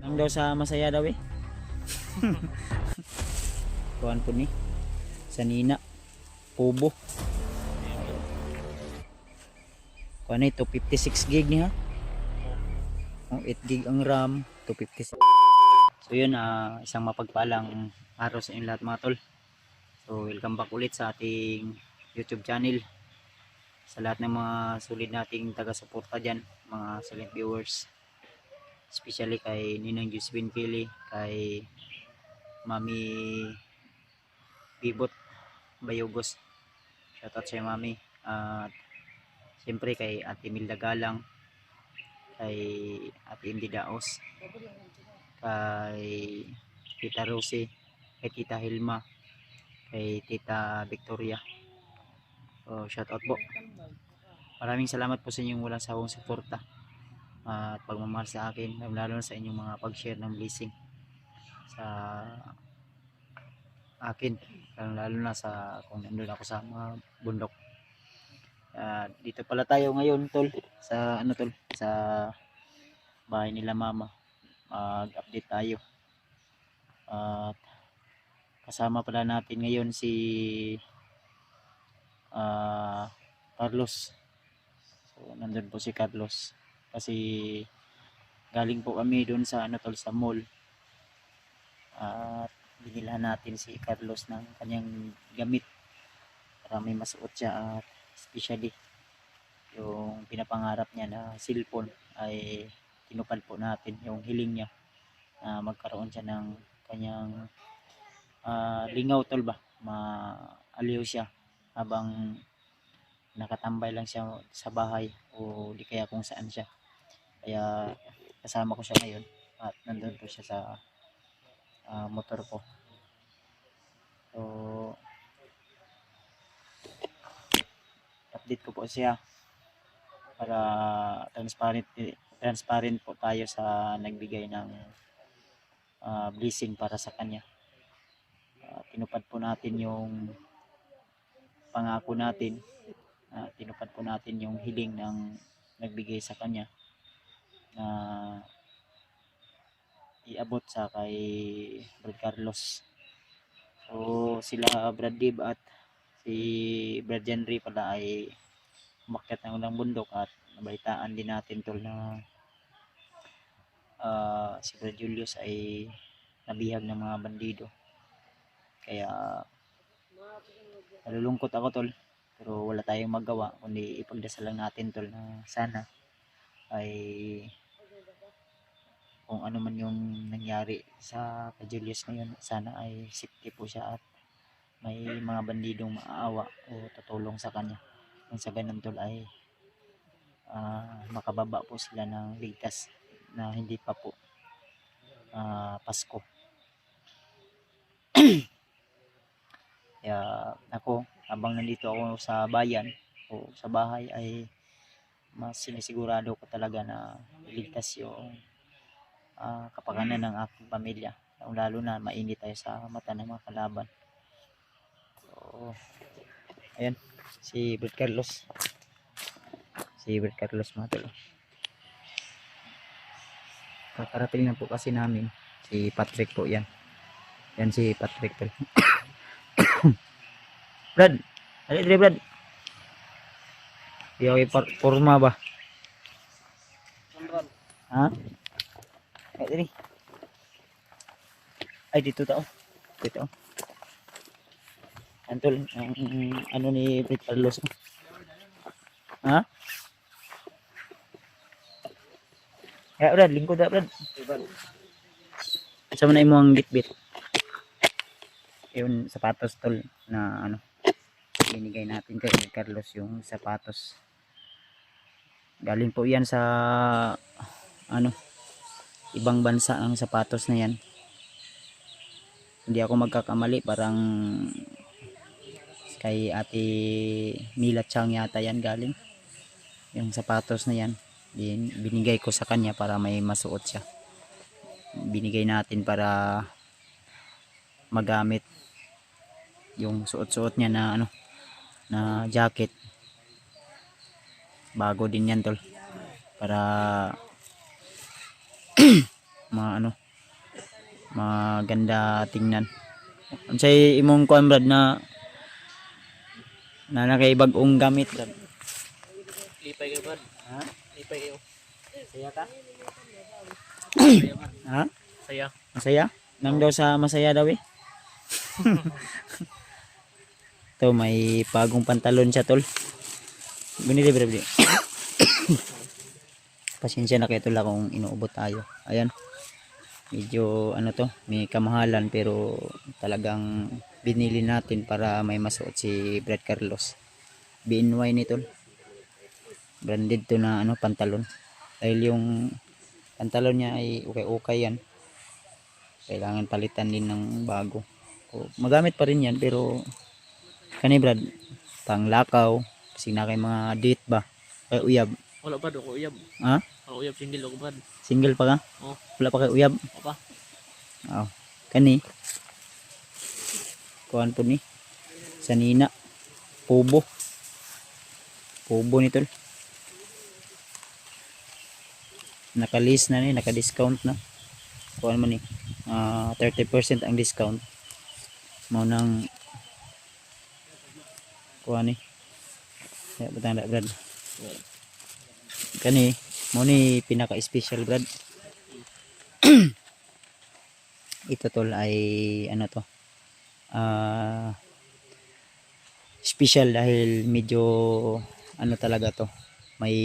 Ang daw sa Masaya daw eh. Kuhan po ni. Sa Nina. Kubo. Kuhan ito 56 gig niya. Oh, 8 gig ang RAM. 256. So yun, isang mapagpalang araw sa inyo lahat mga tol. So welcome back ulit sa ating YouTube channel. Sa lahat ng mga sulit nating taga-suporta dyan, mga silent viewers. Especially kay Ninang Josephine Kelly, kay Mami Bibot Bayogos. Shoutout sa Mami. At siyempre kay Ate Milda Galang, kay Ate Indy Daos, kay Tita Rosie, kay Tita Hilma, kay Tita Victoria. So shoutout po. Maraming salamat po sa inyong walang sawang suporta at pagmamahal sa akin, lalo na sa inyong mga pag-share ng blessing sa akin, lalo na sa kung nandun ako sa mga bundok. Dito pala tayo ngayon tol, sa ano tol, sa bahay nila mama. Mag-update tayo at kasama pala natin ngayon si Carlos. So nandun po si Carlos kasi galing po kami doon sa ano tol, sa mall, at binilhan natin si Carlos ng kanyang gamit para may masuot siya, at especially yung pinapangarap niya na cellphone ay tinupad po natin yung hiling niya na magkaroon siya ng kanyang lingaw tol ba, maaliw siya habang nakatambay lang siya sa bahay o di kaya kung saan siya. Kaya kasama ko siya ngayon at nandun po siya sa motor ko. So update ko po siya para transparent po tayo sa nagbigay ng blessing para sa kanya. Tinupad po natin yung pangako natin, tinupad po natin yung hiling ng nagbigay sa kanya na iabot sa kay Brad Carlos. So sila Brad Dib at si Brad Henry pala ay umakyat ng unang bundok, at nabalitaan din natin tol na si Brad Julius ay nabihag ng mga bandido. Kaya nalulungkot ako tol, pero wala tayong magawa kundi ipagdasal lang natin tol na sana ay kung ano man yung nangyari sa kay Julius ngayon, sana ay safety po siya at may mga bandidong maaawa o tutulong sa kanya. Kung sa ganun tol ay makababa po sila ng ligtas na hindi pa po Pasko. Kaya ako, habang nandito ako sa bayan o sa bahay, ay mas sinisigurado ko talaga na iligtas yung kapakanan ng aking pamilya, lalo na mainit tayo sa mata ng mga kalaban. So ayan si Brad Carlos, mga tol. Kakarating na po kasi namin si Patrick po, yan si Patrick tol. Brad, dali dali Brad, di okay forma ba ha? Ay dali, ay dito tao, dito antol ang ano ni Brad Carlos ha. Kaya Brad, lingkod na Brad. Sa na imong bitbit. Yung sapatos tol na ano, binigay natin kay Carlos, yung sapatos. Galing po yan sa ano, ibang bansa ang sapatos na yan. Hindi ako magkakamali, parang kay Ate Mila Chang yata yan galing. Yung sapatos na yan, binigay ko sa kanya para may masuot siya. Binigay natin para magamit yung suot-suot niya na ano, na jacket. Bago din yan tol, para ano, maganda tingnan. Unsay imong kuan brad na nakaibag-ong gamit brad? Lipay kayo, bad. Ha? Lipay kayo. Saya ka? Saya, bad. Ha? Saya. Masaya? Nang daw sa masaya daw eh. To may bagong pantalon siya tol. Gunili brad. Pasensya na kayo tol kung inuubot tayo. Ayan. Medyo ano to, may kamahalan pero talagang binili natin para may masuot si Brad Carlos. BNY nito. Branded to na ano pantalon. Dahil yung pantalon niya ay okay yan. Kailangan palitan din ng bago. O, magamit pa rin yan pero kani Brad, pang lakaw, kasi na kay mga date ba? Kay uyab. Wala, bad. Ako uyab. Ha? Ako uyab, single ako, bad. Single pa ka? Oh. Wala pa kay uyab? Apa? Oh, kani. Kuan po ni. Sanina. Pubo. Pubo ni tol. Naka-list na ni, naka-discount na. Kuan man ni. 30% ang discount. Mao nang kuan ni. Ya butang da brad. Kani mo ni pinaka-special brad. Ito tol ay ano to, special dahil medyo ano talaga to, may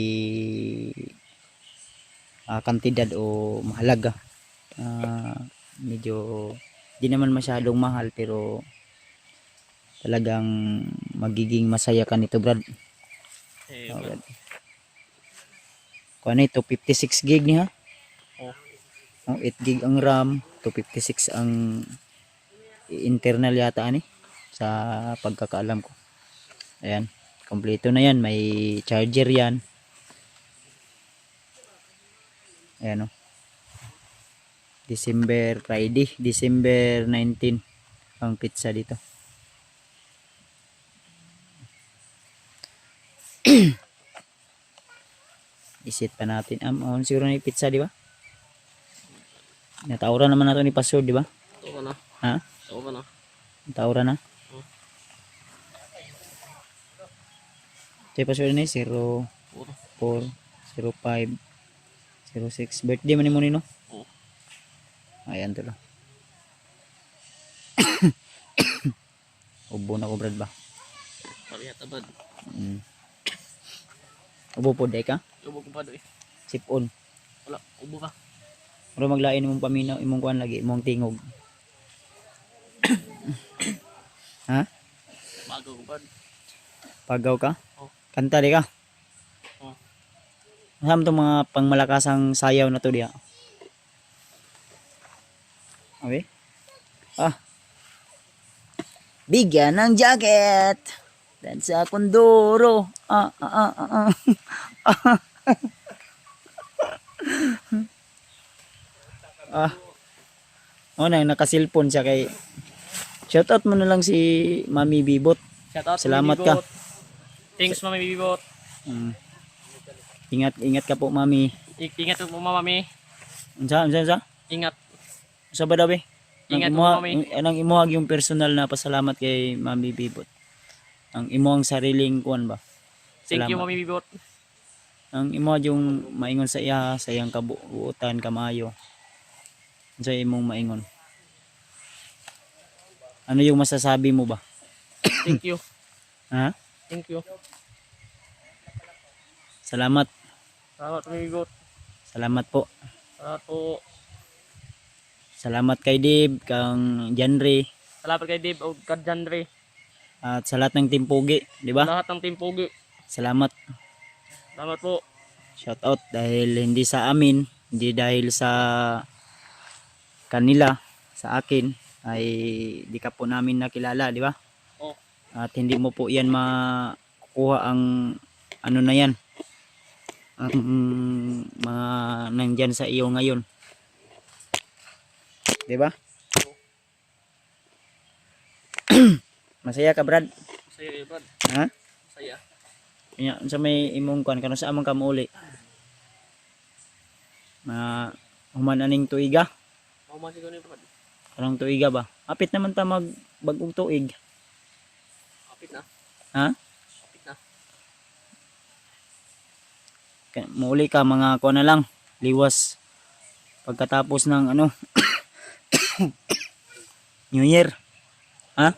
kantidad o mahalaga, medyo di naman masyadong mahal pero talagang magiging masaya ka nito brad. Eh, Oh, bad. brad. Kung ano ito 56 gig niya. Oh. 8 gig ang RAM, 256 ang internal yata ani sa pagkakaalam ko. Ayan, kompleto na yan, may charger yan. Ayan o. Friday, December 19 ang pizza dito. Isit pa natin. Siguro na yung pizza, di ba? Natauran naman natin ni password, di ba? Ito ka na. Ha? Ito ka na. Natauran na. Oh. Ito yung password na 040506. Birthday man mo nino? Oh. Ayan to lang. Ubo na ko brad ba? Parihata, bad. Ubo po day ka? Ubo ko, bad, eh. Sip on. Wala, ubo ka. Pero maglain imong paminaw, imong kuan lagi, imong tingog. Ha? Bago ko, bad. Pagaw ka? Oh. Kanta di ka? Oh. Masam itong mga pangmalakasang sayaw na to diya. Okay? Bigyan ng jacket. Dan sa kondoro. Nakasilpon siya kay shoutout mo na lang si Mami Bibot. Shout out, Salamat Mami ka. Bibot. Thanks, Mami Bibot. Ingat ka po Mami. Ingat po, Mami. Unsa? Ingat. Sa ba daw eh? Ingat po, Mami. Anang imuhag yung personal na pasalamat kay Mami Bibot. Ang imuhang sariling kuan ba? Thank you, Salamat. Mami Bibot. Ang imuhag yung maingon sa iya, sa iyang kabuutan, kamayo. Sa imong maingon. Ano yung masasabi mo ba? Thank you. Ha? Thank you. Salamat. Salamat, Mami Bibot. Salamat po. Salamat po. Salamat kay Dib, kang Janre, Salamat kay Dave o Kadjandre. at sa lahat ng Team Pugi, di ba? Lahat ng Team Pugi. Salamat. Salamat po. Shout out dahil hindi sa amin, hindi dahil sa kanila, sa akin ay di ka po namin nakilala, di ba? Oh. At hindi mo po yan makukuha ang ano na yan, ang mga nandyan sa iyo ngayon, di ba? Masaya ka Brad? Masaya kayo, Brad. Ha? Masaya. Kanya sa may imong kuan kano sa among kamuuli. human aning tuiga. Maumasi ko ni Brad. Parang tuiga ba? Apit naman ta mag bagong tuig. Kapit na. Ha? Kapit na. Muli ka mga kuha na lang. Liwas. Pagkatapos ng ano. New Year. Ha?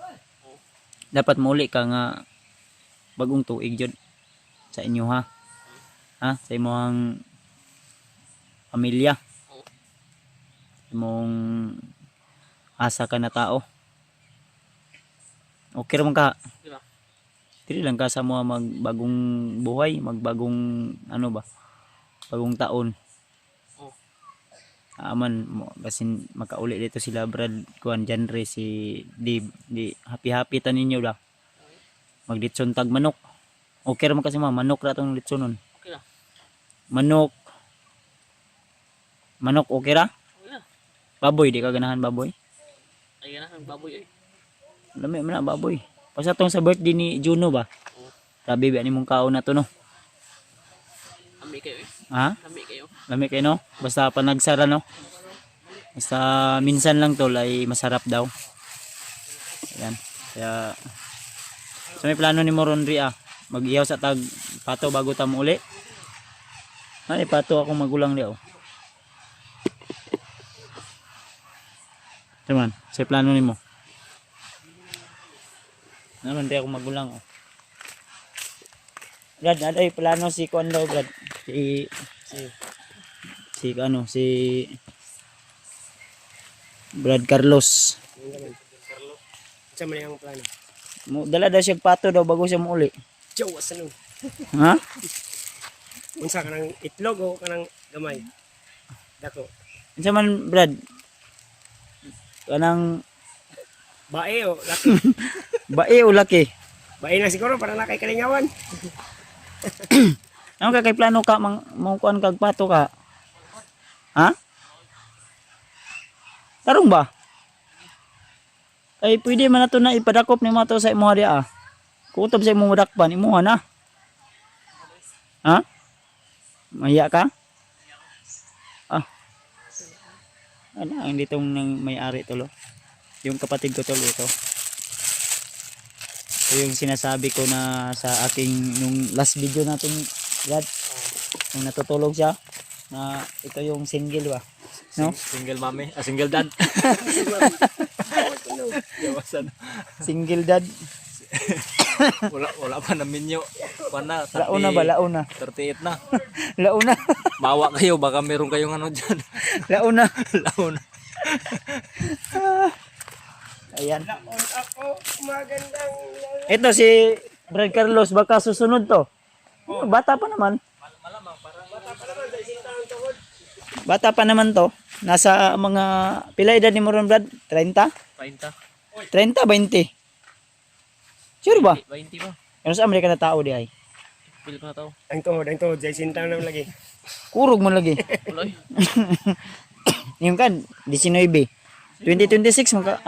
Dapat muli ka nga bagong tuig jud sa inyo ha. Ha? Sa imong pamilya. Imong asa ka na tao. Okay raman ka. Di ba? Dili lang ka sa mga magbagong buhay, magbagong ano ba? Bagong taon. Oh. Aman mo basin makauli dito sila Brad kuan genre si Dib. Di happy-happy ta ninyo da. Magditson tag manok. Okay raman kasi manok ra tong litsonon. Okay na. Manok. Manok okay ra? Okay na. Baboy di ka ganahan baboy? Ay na ang baboy ay. Lami man na baboy. Basta tong sa birthday ni Juno ba? Oh. Grabe ba ni mong kaon na to no? Lami kayo eh. Ha? Lami kayo. Lami kayo no? Basta panagsara no? Basta minsan lang tol ay masarap daw. Ayan. Kaya so may plano ni Moronri mag-ihaw sa tag pato bago tamo uli. Ay pato ako magulang di oh. Teman, sa plano nimo. Naman di ako magulang oh. Brad, ada yung plano si Kuan daw Brad. Si ano, si Brad Carlos. Sa man yung plano. Dala daw siya pato daw bago siya muuli. Jowa sa nung. Ha? Unsa ka ng itlog o ka ng gamay? Dako. Unsa man Brad? Kanang Bae o laki. bae o laki? Bae na siguro para na kay kalingawan. Ano ka kay plano ka mang kuan kag pato ka? Ha? Tarong ba? Ay pwede man nato na ipadakop ni mato sa imo dia. Kutob sa imong dakpan imuha na. Ha? Maya ka? Ano ang ditong nang may-ari tolo? Yung kapatid ko tolo ito. Ito yung sinasabi ko na sa aking nung last video natin Brad. Nung natutulog siya na ito yung single ba? No? Single mami. Single dad. Yawasan. Single dad. Wala pa namin nyo. Pana, Launa ba? Launa. 38 na. Launa. Bawa kayo. Baka meron kayong ano dyan. Launa. Launa. Ayan. Laon ako magandang Ito si Brad Carlos baka susunod to. Bata pa naman. Bata pa naman to. Nasa mga pila edad ni Moron Brad? 30? 20. 30, 20. Sure ba? 20 pa. Ano sa Amerika na tao di ay? Pili ko na tao. ang tuhod, jay sintang naman lagi. Kurog mo lagi. Uloy. Yung kan 19. 2026 maka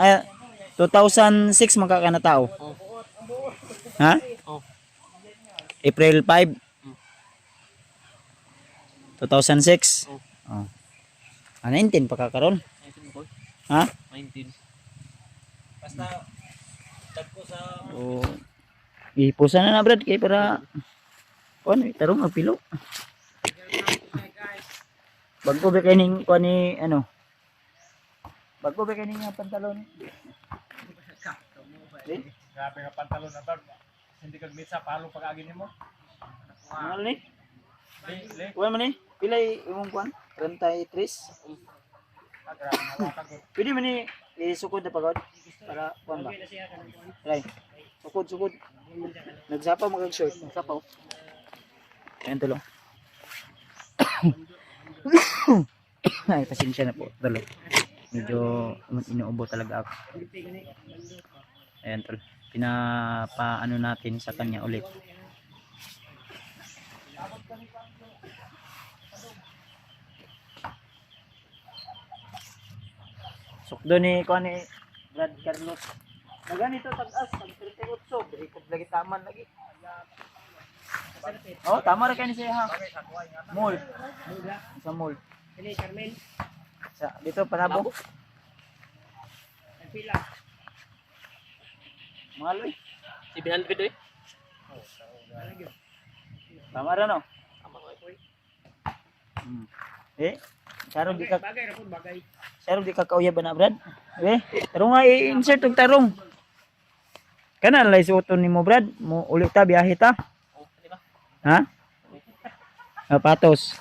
2006 maka ka na tao. Oh. Ha? Oh. April 5. 2006. Oh. Oh. 19 pa ka karon. 19 boy. Ha? 19. Basta tagko sa Oh. Ipusan na Brad kay para ano tarong magpilo. Bago ba kaning kuan ni ano? Bago ba kaning pantalon? Grabe nga pantalon na to. Hindi kag mitsa palo pag agi nimo. Ano ni? Kuan man ni? Pilay imong kuan? 33. Pwede man ni isukod na pagod para kuan ba? Try. Sukod. Nagsapaw magag short, nagsapaw. Ayan tulo. Ay, pasensya na po. Tulo. Medyo inuubo talaga ako. Ayan tulo. Pinapaano natin sa kanya ulit. Sukdo ni kuan ni Brad Carlos. Naganito tag-as, tag-38, ikot lagi taman lagi. Oh, tama ra kay ni siya ha. Mall. Sa mall. Ini Carmen. Dito panabo. Pila. Mahal eh. 700 eh. Tama rin no? Tama ko eh. Eh, sarong di ka Bagay ra pud bagay. sarong di ka kauya ba na Brad? Eh, tarong nga i-insert og tarong. Kana lay suoton nimo Brad, mo uli ta biyahe ta. Oh, di ba? Ha? Patos.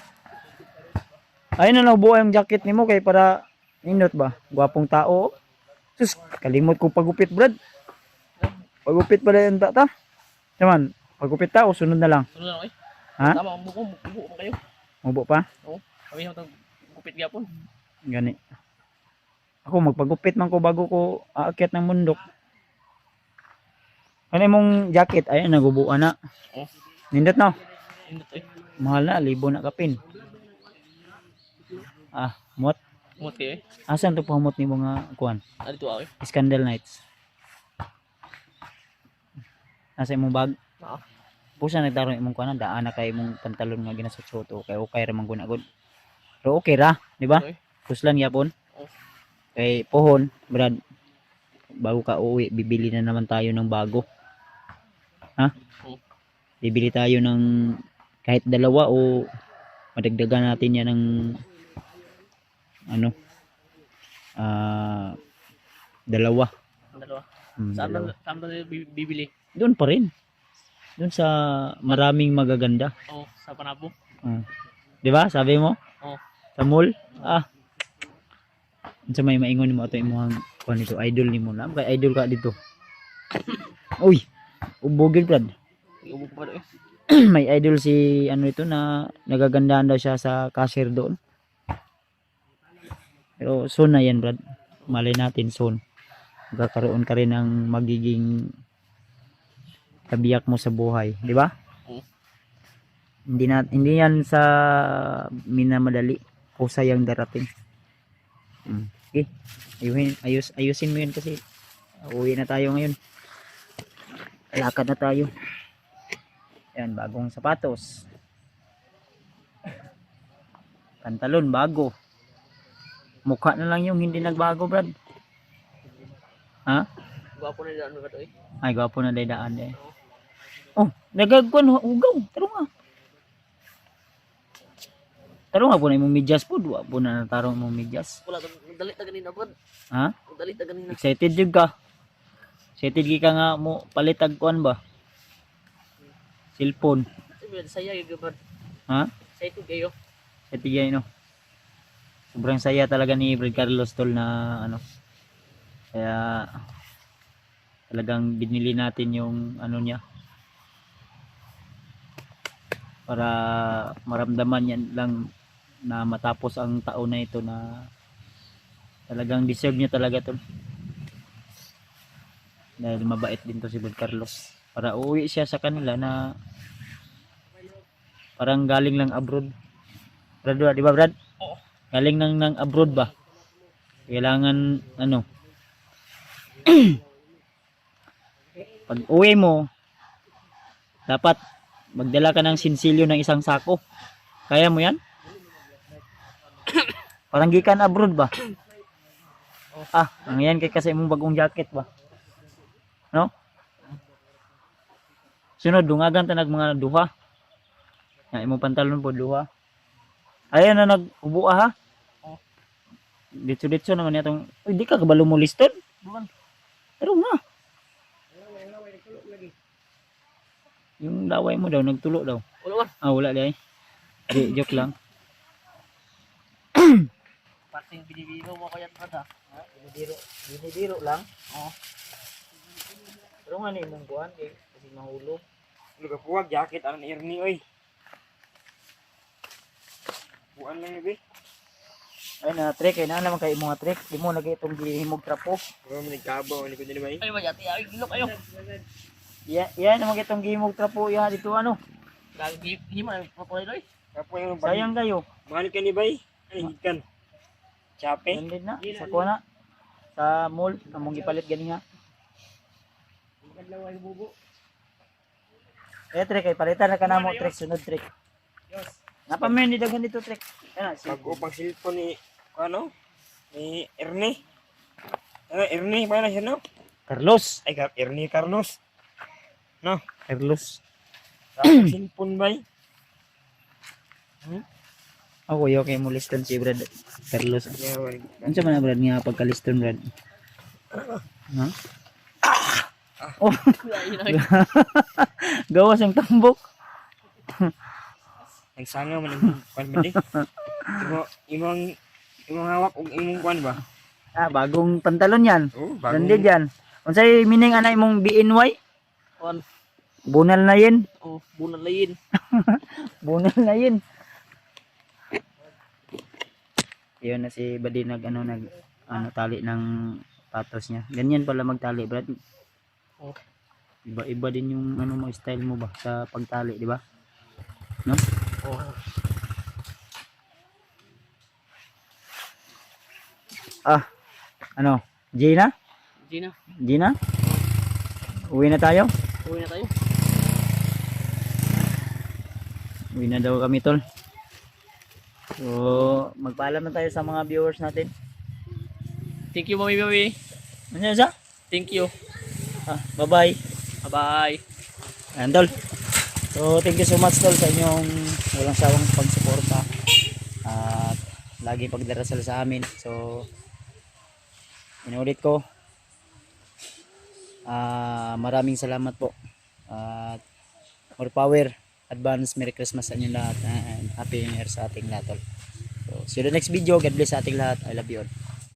Ayun na nabuo yung jacket nimo kay para nindot ba? Gwapong tao. Sus, kalimot ko pagupit Brad. Pagupit ba yung ta? Naman, pagupit ta o sunod na lang? Sunod na ako eh. Ha? Tama, ang buko mo kayo. Mubo pa? Kami yung gupit gyapon. Gani. Ako magpagupit man ko bago ko aakyat ng mundok. Ano mong jacket? Ayun, nagubuan na. Oh. Nindot na. Indot eh. Mahal na, 1,000 na kapin. Ah, mot. Umot kayo eh. Asan to pamot ni mga kuan? Dito ako eh. Scandal Nights. Nasa imong bag? Oo. Pusa nagtarong imong kuan, daan na kay imong pantalon nga ginasot-soto kay okay ra man gunagod. Pero okay ra, di ba? Okay. Puslan gyapon. Oo. Kay pohon, Brad. Bago ka uwi, bibili na naman tayo ng bago. Ha? Oo. Bibili tayo ng kahit dalawa o madagdagan natin yan ng ano? Dalawa. Ang dalawa. Hmm, Saan dalawa. ba bibili? Doon pa rin. Doon sa maraming magaganda. Oh, sa Panabo. Di ba? Sabi mo? Oo. Sa mall? Sa may maingon mo ato imong kuan nito, idol nimo na. Kay idol ka dito. Uy, ubogin Brad. Iubog pa eh. May idol si ano ito na nagagandaan daw siya sa cashier doon. Pero soon na yan Brad. Malay natin soon. Magkakaroon ka rin ng magiging kabiyak mo sa buhay, di ba? Oo. Hindi yan sa minamadali o sayang darating. Okay. Ayusin mo yun kasi uwi na tayo ngayon. Lakad na tayo. Yan, bagong sapatos. Pantalon bago. Mukha na lang yung hindi nagbago, Brad. Ha? Gwapo na daan ba to eh. Ay, gwapo na daan eh. Oh, nagagkuan ugaw. Tarong nga. Tarong nga po na imong medyas po. Duwa po na natarong imong medyas. Wala dalit ta ganina bro. Ha? Dalit ta ganina. Excited jud ka. Excited ka nga mo palitag kuan ba? Cellphone. Saya gyud bro. Ha? Saya ko kayo. Excited yan, no? Sobrang saya talaga ni Brad Carlos tol na ano. Kaya talagang binili natin yung ano niya. Para maramdaman niya lang na matapos ang taon na ito na talagang deserve niya talaga tol. Dahil mabait din to si Brad Carlos. Para uuwi siya sa kanila na parang galing lang abroad. Brad, di ba Brad? Oo. Galing ng abroad ba? Kailangan ano? Pag uwi mo, dapat magdala ka ng sinsilyo ng isang sako. Kaya mo yan? Parang gikan abroad ba? Ang yan kay kasi mong bagong jacket ba? No? Sunod, dungagan tanag mga duha. Nga imong pantalon po duha. Ayan na nag-ubuha ha? Ditso-ditso naman yatong, uy di ka kabalo mo liston? Pero nga. Yung laway mo daw, nagtulo daw. Wala ba? Wala di ay. Di, joke lang. Pating binibiro mo kaya brad ha. Binibiro lang. Oo. Pero nga ni mong kuhan, kasi mahulog. Luga puwag jacket ang Ernie oy. Buan lang ni be. Ay na trek, ay na naman kayo mga trek. Di mo lagi itong gihimog trapo. Pero man nagkabaw ni kundi bay. Ay mayati ay gilok ayo. Yan naman itong gihimog trapo. Yan dito ano. Lagi hima papoy doy. Kapo yung Sayang kayo. mahal ka ni bay. Ay gikan. Chape. Yan din na. Sa kuha na. Sa mall. Among gipalit gani ha. Eh trek, ay palitan na ka na mo trek. Sunod trek. Napamay ni daghan dito trek. Yan na. Pag upang cellphone ni ano? Ni Ernie. Ernie ba na siya, no? Carlos. Ay, Ernie Carlos. Carlos. Tapos cellphone ba? Ako yo kay mo liston si Brad Carlos. Yawan. Ano sa man Brad nga pagka-liston Brad? Ha? Oh, gawas ang tambok. Nagsanga man ang kwan ba di? Imong hawak og imong kwan ba? Ah, bagong pantalon yan. Oh, Ganda dyan. Unsay meaning anay mong BNY? Kuan. Bunal na yun. Oh, bunal layin. Bunal na yun. Yun na si Buddy nag tali ng patos niya. Ganyan pala magtali, Brad. Oh. Iba-iba din yung mo style mo ba sa pagtali, di ba? No? Oh. Ah, ano? Gina? Gina, Gina? Uwi na tayo? uwi na tayo. Uwi na daw kami, tol. So, magpaalam na tayo sa mga viewers natin. Thank you, Mami Mami. Ano yan siya? Thank you. Ah, bye-bye. Bye-bye. Ayan, tol. So, thank you so much, tol, sa inyong walang sawang pagsuporta at lagi pagdarasal sa amin. So, inulit ko, maraming salamat po at more power, advance Merry Christmas sa inyo lahat and Happy New Year sa ating lahat, tol. So, see you the next video. God bless sa ating lahat. I love you all.